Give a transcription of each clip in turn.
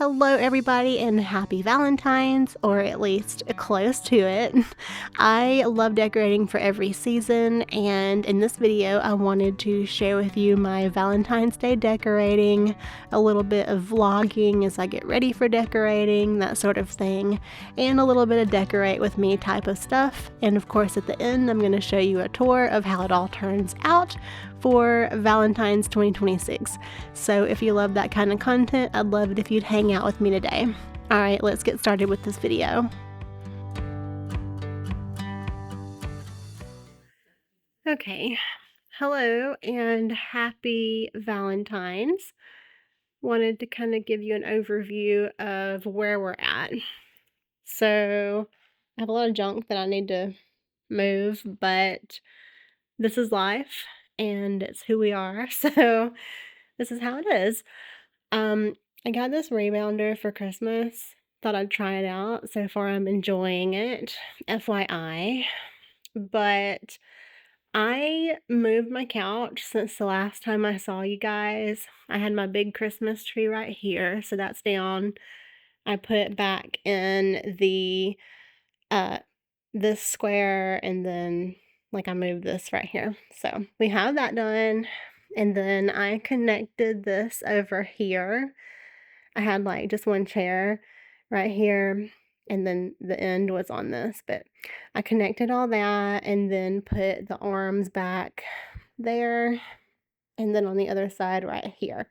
Hello, everybody, and happy Valentine's, or at least close to it. I love decorating for every season, and in this video, I wanted to share with you my Valentine's Day decorating, a little bit of vlogging as I get ready for decorating, that sort of thing, and a little bit of decorate with me type of stuff. And of course, at the end, I'm going to show you a tour of how it all turns out for Valentine's 2026. So if you love that kind of content, I'd love it if you'd hang out with me today. Alright, let's get started with this video. Okay, hello and happy Valentine's. Wanted to kind of give you an overview of where we're at. So I have a lot of junk that I need to move, but this is life and it's who we are. So this is how it is. I got this rebounder for Christmas. Thought I'd try it out. So far, I'm enjoying it, FYI. But I moved my couch since the last time I saw you guys. I had my big Christmas tree right here, so that's down. I put it back in the uh this square, and then like I moved this right here. So we have that done. And then I connected this over here. I had like just one chair right here, and then the end was on this, but I connected all that and then put the arms back there and then on the other side right here.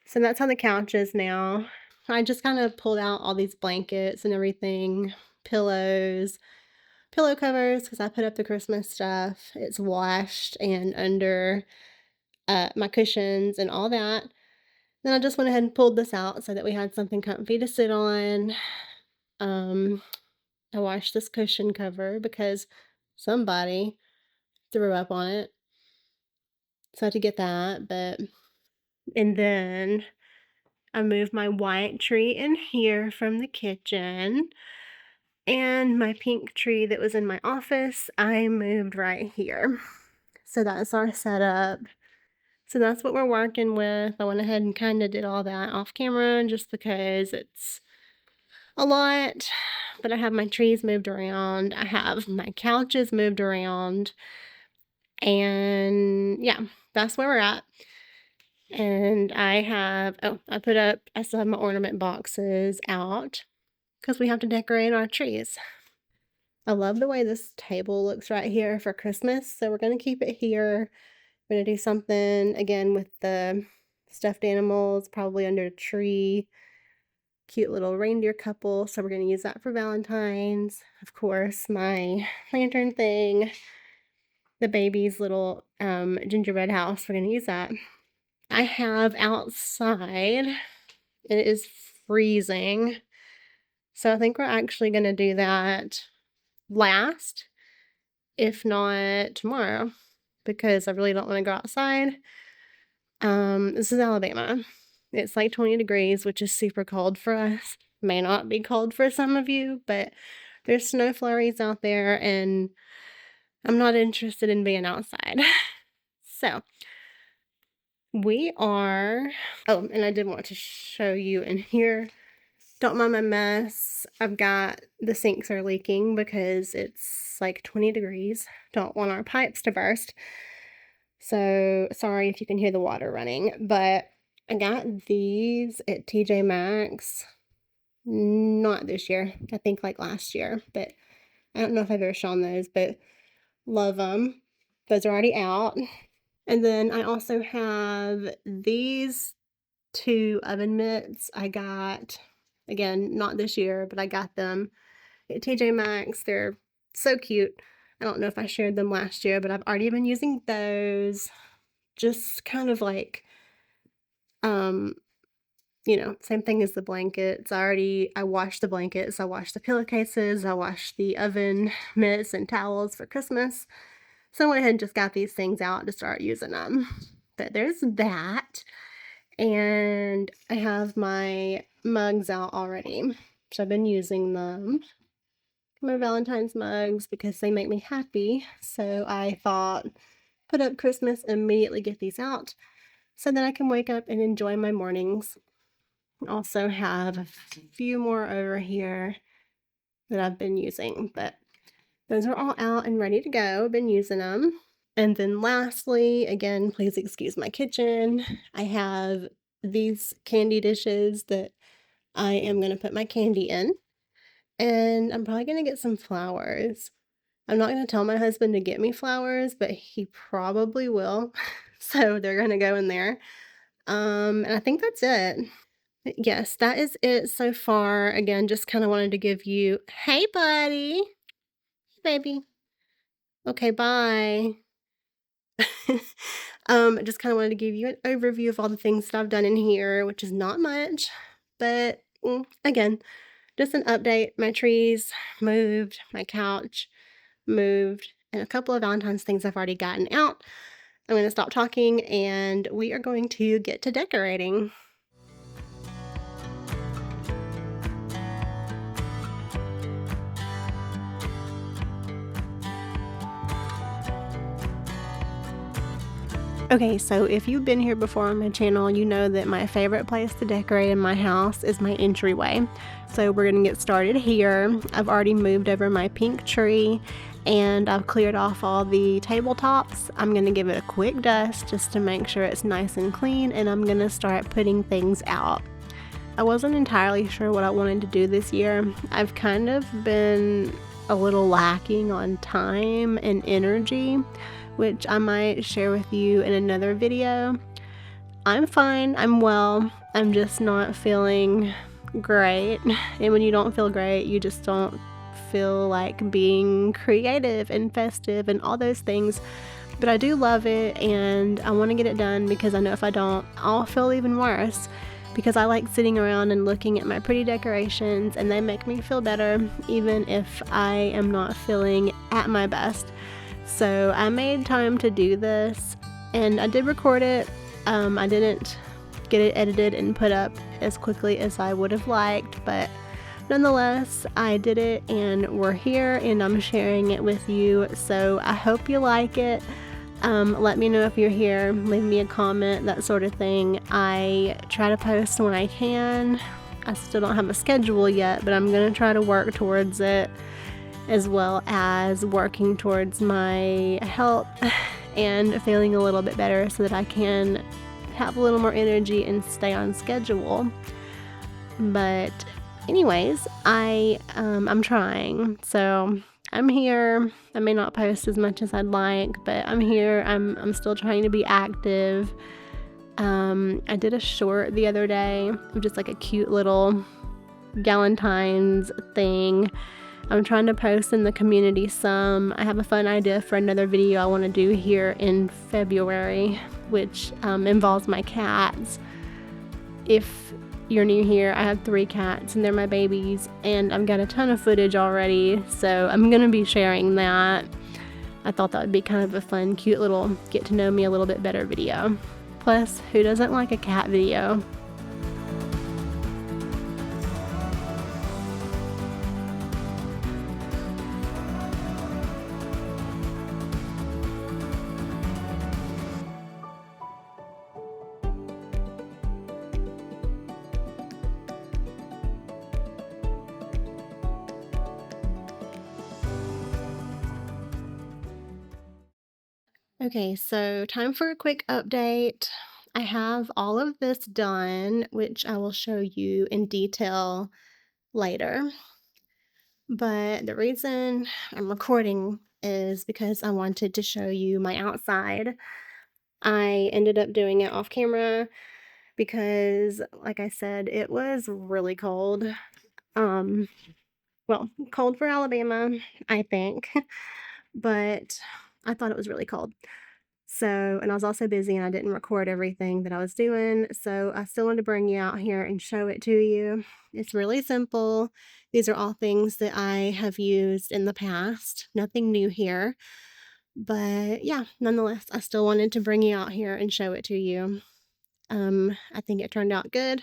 So that's how the couch is now. I just kind of pulled out all these blankets and everything, pillows, pillow covers, because I put up the Christmas stuff. It's washed and under my cushions and all that. Then I just went ahead and pulled this out so that we had something comfy to sit on. Um, I washed this cushion cover because somebody threw up on it. So I had to get that, and then I moved my white tree in here from the kitchen. And my pink tree that was in my office, I moved right here. So that's our setup. So that's what we're working with. I went ahead and kind of did all that off camera just because it's a lot, but I have my trees moved around. I have my couches moved around. And yeah, that's where we're at. And I still have my ornament boxes out because we have to decorate our trees. I love the way this table looks right here for Christmas. So we're going to keep it here. We're going to do something again with the stuffed animals, probably under a tree. Cute little reindeer couple, so we're going to use that for Valentine's. Of course, my lantern thing, the baby's little gingerbread house, we're going to use that. I have outside, it is freezing, so I think we're actually going to do that last, if not tomorrow, because I really don't want to go outside. This is Alabama. It's like 20 degrees, which is super cold for us. May not be cold for some of you, but there's snow flurries out there, and I'm not interested in being outside. So, we are... Oh, and I did want to show you in here. Don't mind my mess. I've got... The sinks are leaking because it's like 20 degrees. Don't want our pipes to burst. So, sorry if you can hear the water running, but I got these at TJ Maxx. Not this year. I think like last year, but I don't know if I've ever shown those, but love them. Those are already out. And then I also have these two oven mitts I got, again, not this year, but I got them at TJ Maxx. They're so cute. I don't know if I shared them last year, but I've already been using those. Just kind of like, same thing as the blankets. I washed the blankets, I washed the pillowcases, I washed the oven mitts and towels for Christmas. So I went ahead and just got these things out to start using them. But there's that. And I have my mugs out already. So I've been using them. My Valentine's mugs because they make me happy. So I thought, put up Christmas, immediately get these out so that I can wake up and enjoy my mornings. Also have a few more over here that I've been using, but those are all out and ready to go. Been using them. And then lastly, again, please excuse my kitchen. I have these candy dishes that I am going to put my candy in, and I'm probably going to get some flowers. I'm not going to tell my husband to get me flowers, but he probably will. So they're going to go in there. And I think that's it. Yes, that is it so far. Again, just kind of wanted to give you, hey, buddy, baby. Okay, bye. Just kind of wanted to give you an overview of all the things that I've done in here, which is not much, but again, just an update. My trees moved, my couch moved, and a couple of Valentine's things I've already gotten out. I'm going to stop talking and we are going to get to decorating. Okay, so if you've been here before on my channel, you know that my favorite place to decorate in my house is my entryway. So we're gonna get started here. I've already moved over my pink tree and I've cleared off all the tabletops. I'm gonna give it a quick dust just to make sure it's nice and clean, and I'm gonna start putting things out. I wasn't entirely sure what I wanted to do this year. I've kind of been a little lacking on time and energy, which I might share with you in another video. I'm fine, I'm well, I'm just not feeling great. And when you don't feel great, you just don't feel like being creative and festive and all those things. But I do love it and I want to get it done, because I know if I don't, I'll feel even worse. Because I like sitting around and looking at my pretty decorations, and they make me feel better even if I am not feeling at my best. So I made time to do this, and I did record it. I didn't get it edited and put up as quickly as I would have liked, but nonetheless, I did it and we're here and I'm sharing it with you. So I hope you like it. Let me know if you're here, leave me a comment, that sort of thing. I try to post when I can. I still don't have a schedule yet, but I'm going to try to work towards it, as well as working towards my health and feeling a little bit better so that I can have a little more energy and stay on schedule. But anyways, I'm trying. So I'm here. I may not post as much as I'd like, but I'm here. I'm still trying to be active. I did a short the other day of just like a cute little Valentine's thing. I'm trying to post in the community some. I have a fun idea for another video I want to do here in February, which involves my cats. If you're new here, I have 3 cats and they're my babies, and I've got a ton of footage already, so I'm going to be sharing that. I thought that would be kind of a fun, cute little get to know me a little bit better video. Plus, who doesn't like a cat video? Okay, so time for a quick update. I have all of this done, which I will show you in detail later. But the reason I'm recording is because I wanted to show you my outside. I ended up doing it off camera because, like I said, it was really cold. Um, well, cold for Alabama, I think, but I thought it was really cold. So, and I was also busy and I didn't record everything that I was doing. So I still wanted to bring you out here and show it to you. It's really simple. These are all things that I have used in the past. Nothing new here. But yeah, nonetheless, I still wanted to bring you out here and show it to you. I think it turned out good,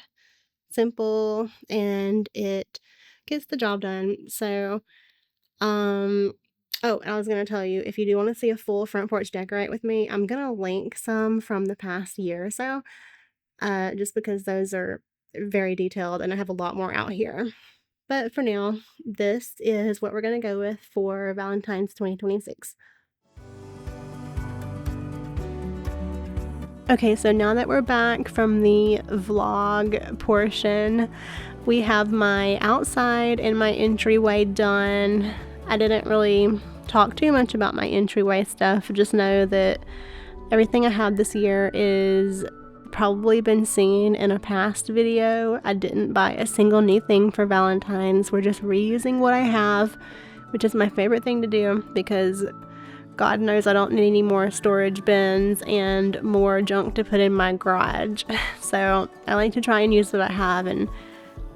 simple, and it gets the job done. So, oh, and I was gonna tell you, if you do wanna see a full front porch decorate with me, I'm gonna link some from the past year or so, just because those are very detailed, and I have a lot more out here. But for now, this is what we're going to go with for Valentine's 2026. Okay, so now that we're back from the vlog portion, we have my outside and my entryway done. I didn't really talk too much about my entryway stuff. Just know that everything I have this year is probably been seen in a past video. I didn't buy a single new thing for Valentine's. We're just reusing what I have, which is my favorite thing to do because God knows I don't need any more storage bins and more junk to put in my garage. So I like to try and use what I have, and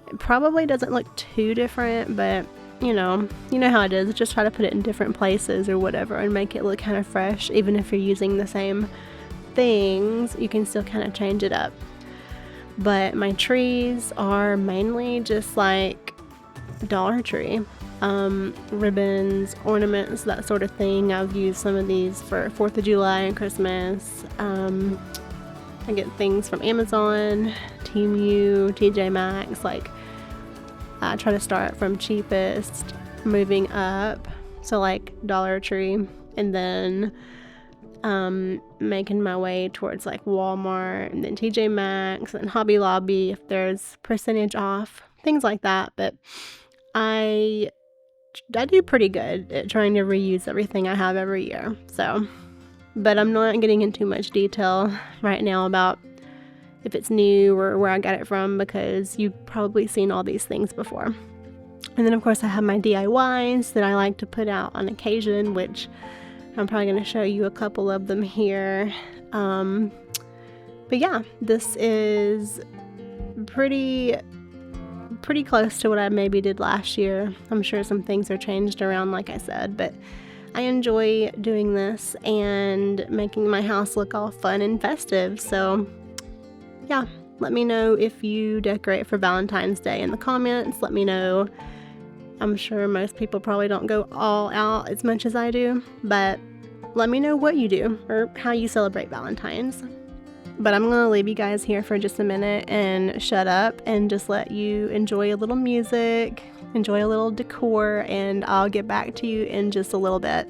it probably doesn't look too different, but you know how it is. Just try to put it in different places or whatever and make it look kind of fresh. Even if you're using the same things, you can still kind of change it up. But my trees are mainly just like Dollar Tree. Ribbons, ornaments, that sort of thing. I've used some of these for 4th of July and Christmas. I get things from Amazon, Temu, TJ Maxx. Like, I try to start from cheapest, moving up. So like Dollar Tree, and then making my way towards like Walmart, and then TJ Maxx and Hobby Lobby if there's percentage off, things like that. But I do pretty good at trying to reuse everything I have every year. So, but I'm not getting into much detail right now about if it's new or where I got it from, because you've probably seen all these things before. And then of course I have my DIYs that I like to put out on occasion, which I'm probably going to show you a couple of them here. But yeah, this is pretty close to what I maybe did last year. I'm sure some things are changed around, like I said, but I enjoy doing this and making my house look all fun and festive. So yeah, let me know if you decorate for Valentine's Day in the comments. Let me know. I'm sure most people probably don't go all out as much as I do, but let me know what you do or how you celebrate Valentine's. But I'm going to leave you guys here for just a minute and shut up and just let you enjoy a little music, enjoy a little decor, and I'll get back to you in just a little bit.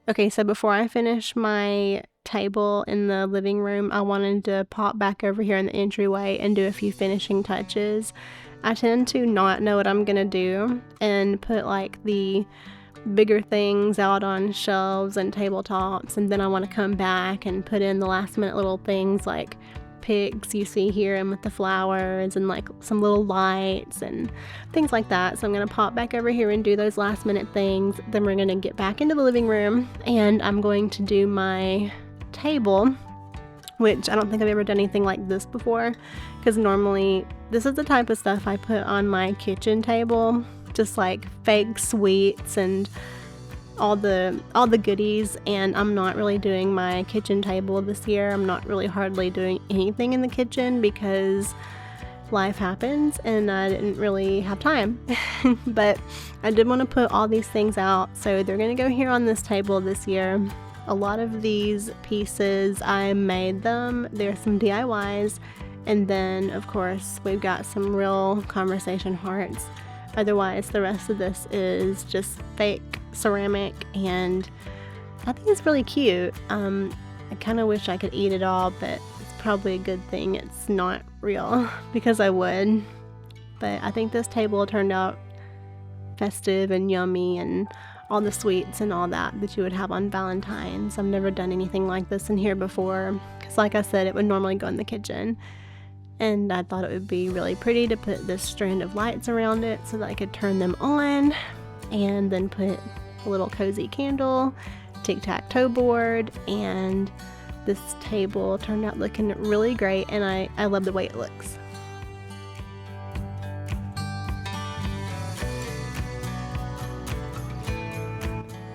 Okay, so before I finish my table in the living room, I wanted to pop back over here in the entryway and do a few finishing touches. I tend to not know what I'm gonna do and put like the bigger things out on shelves and tabletops, and then I want to come back and put in the last minute little things like pigs you see here and with the flowers and like some little lights and things like that. So I'm going to pop back over here and do those last minute things. Then we're going to get back into the living room and I'm going to do my table, which I don't think I've ever done anything like this before, because normally this is the type of stuff I put on my kitchen table, just like fake sweets and all the goodies. And I'm not really doing my kitchen table this year. I'm not really hardly doing anything in the kitchen because life happens and I didn't really have time. But I did want to put all these things out, so they're gonna go here on this table this year. A lot of these pieces I made them. There's some DIYs, and then of course we've got some real conversation hearts. Otherwise the rest of this is just fake ceramic, and I think it's really cute. I kind of wish I could eat it all, but it's probably a good thing it's not real because I would. but I think this table turned out festive and yummy and all the sweets and all that you would have on Valentine's. I've never done anything like this in here before because, like I said, it would normally go in the kitchen. And I thought it would be really pretty to put this strand of lights around it so that I could turn them on and then put a little cozy candle, tic-tac-toe board, and this table turned out looking really great, and I love the way it looks.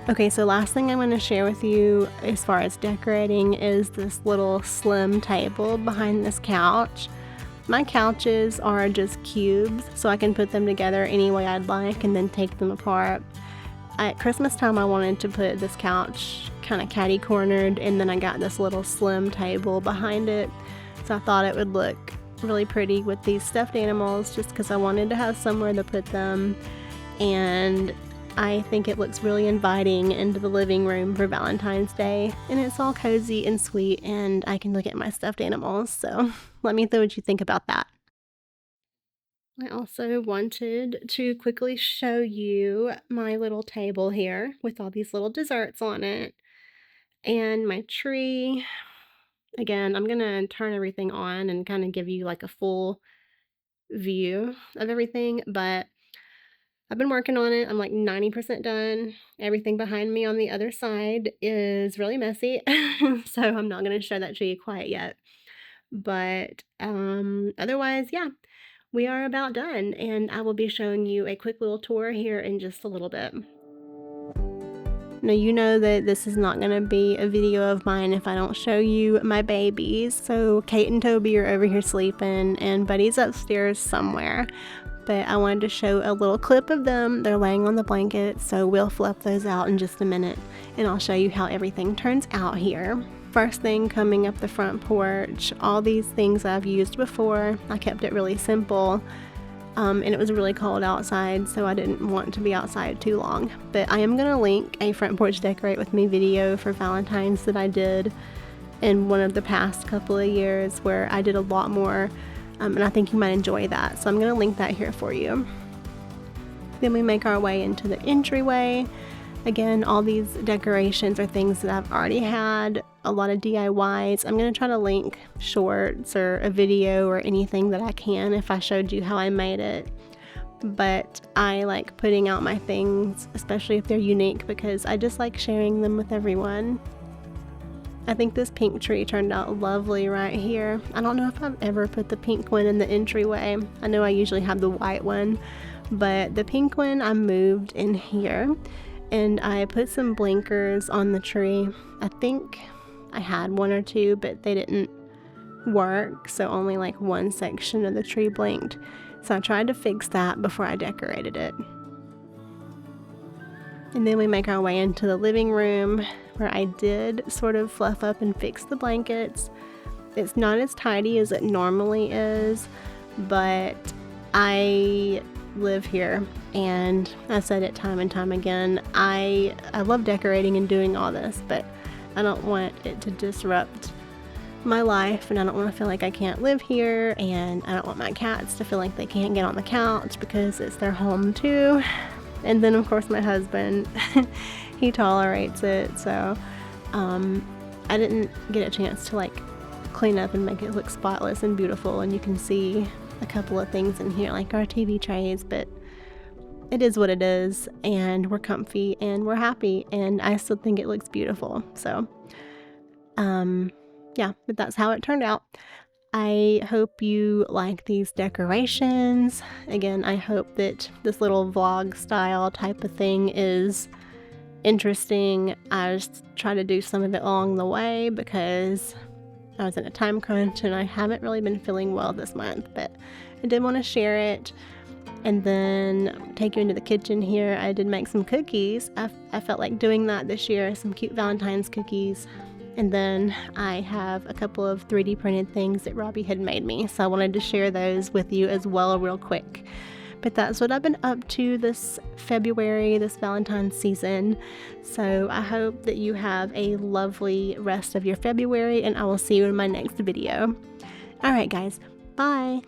Okay, so last thing I'm going to share with you as far as decorating is this little slim table behind this couch. My couches are just cubes, so I can put them together any way I'd like and then take them apart. At Christmas time, I wanted to put this couch kind of catty-cornered, and then I got this little slim table behind it. So I thought it would look really pretty with these stuffed animals just because I wanted to have somewhere to put them. And I think it looks really inviting into the living room for Valentine's Day, and it's all cozy and sweet, and I can look at my stuffed animals, so let me know what you think about that. I also wanted to quickly show you my little table here with all these little desserts on it, and my tree. Again, I'm gonna turn everything on and kind of give you like a full view of everything, but I've been working on it. I'm like 90% done. Everything behind me on the other side is really messy. So I'm not going to show that to you quite yet. But otherwise, yeah, we are about done. And I will be showing you a quick little tour here in just a little bit. Now, you know that this is not going to be a video of mine if I don't show you my babies. So Kate and Toby are over here sleeping, and Buddy's upstairs somewhere. But I wanted to show a little clip of them. They're laying on the blanket, so we'll fluff those out in just a minute, and I'll show you how everything turns out here. First thing, coming up the front porch, all these things I've used before. I kept it really simple, and it was really cold outside, so I didn't want to be outside too long. But I am going to link a front porch decorate with me video for Valentine's that I did in one of the past couple of years where I did a lot more. And I think you might enjoy that, so I'm going to link that here for you. Then we make our way into the entryway. Again, all these decorations are things that I've already had, a lot of DIYs. I'm going to try to link shorts or a video or anything that I can if I showed you how I made it. But I like putting out my things, especially if they're unique, because I just like sharing them with everyone. I think this pink tree turned out lovely right here. I don't know if I've ever put the pink one in the entryway. I know I usually have the white one, but the pink one I moved in here, and I put some blinkers on the tree. I think I had one or two, but they didn't work, so only like one section of the tree blinked. So I tried to fix that before I decorated it. And then we make our way into the living room, where I did sort of fluff up and fix the blankets. It's not as tidy as it normally is, but I live here, and I've said it time and time again, I love decorating and doing all this, but I don't want it to disrupt my life, and I don't want to feel like I can't live here, and I don't want my cats to feel like they can't get on the couch because it's their home too. And then of course my husband, he tolerates it, so I didn't get a chance to like clean up and make it look spotless and beautiful, and you can see a couple of things in here like our TV trays, but it is what it is, and we're comfy and we're happy, and I still think it looks beautiful. So yeah, but that's how it turned out. I hope you like these decorations. Again, I hope that this little vlog style type of thing is interesting. I just try to do some of it along the way because I was in a time crunch and I haven't really been feeling well this month, but I did want to share it. And then take you into the kitchen here. I did make some cookies. I felt like doing that this year, some cute Valentine's cookies. And then I have a couple of 3D printed things that Robbie had made me, so I wanted to share those with you as well real quick. But that's what I've been up to this February, this Valentine's season. So I hope that you have a lovely rest of your February, and I will see you in my next video. Alright guys, bye!